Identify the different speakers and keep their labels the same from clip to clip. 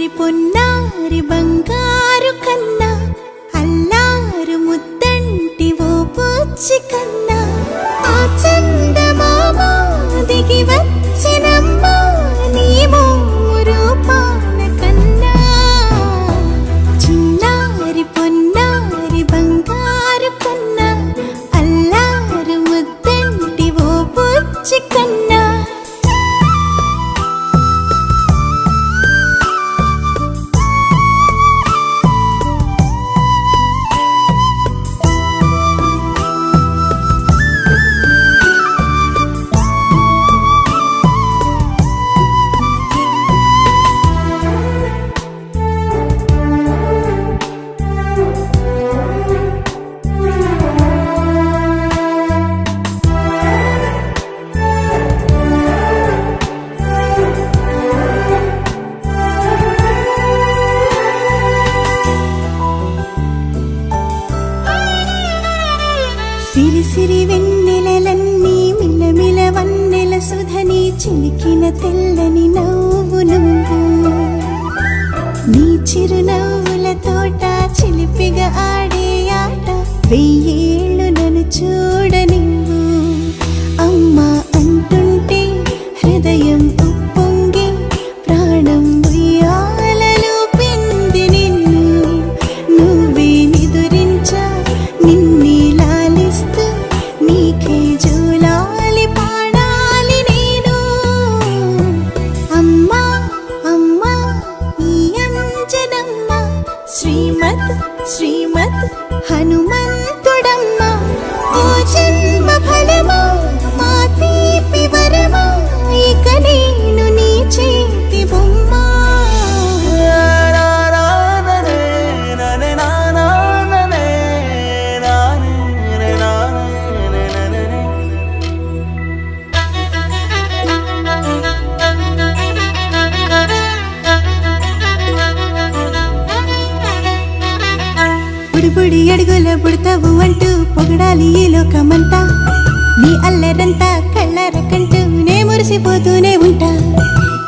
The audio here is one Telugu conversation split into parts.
Speaker 1: పొన్నారి బంగారు కన్నా అల్లారు ముద్దంటి ఓ పూచి కన్నా ఆ చందమామ దిగి వచ్చినమ్మా నీ రూపాన కన్నా చిన్నారి పొన్నారి బంగారు కన్నా అల్లారు ముద్దంటి ఓ పూచి కన్నా సిరి సిరి వెన్నెలలన్నీ మిలమిల వన్నెల సుధని చిలికిన తెల్లని నవ్వు నువ్వు నీ చిరునవ్వుల తోట చిలిపిగా ఆడే ఆట వెయ్యేళ్ళు నన్ను చూడ నువ్వు అమ్మా అంటుంటే హృదయం ఉప్పొంగి ప్రాణం ఉయ్యాలలో పిండి నిన్ను నువ్వే నిదురించా నిన్నే నీకే జూలాలి పాడాలి నేను అమ్మా అమ్మా ఈ అంజనమ్మ శ్రీమద్ శ్రీమద్ హనుమంతుడమ్మ ఓ జన్మ ఫలమా మా తీపి వరమా ఇక నేను నీ చేతి బొమ్మ బుడి అడుగుల బుడతావు అంటూ పొగడాలి ఈ లోకమంతా నీ అల్లరంతా కళ్ళరకంటూ నే మురిసిపోతూనే ఉంటా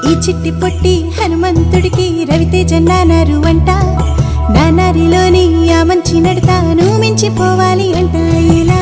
Speaker 1: ఈ చిట్టి పొట్టి హనుమంతుడికి రవితేజ నానారు అంట నానారిలోని ఆ మంచి నడతా నువ్వు మించిపోవాలి అంట ఇలా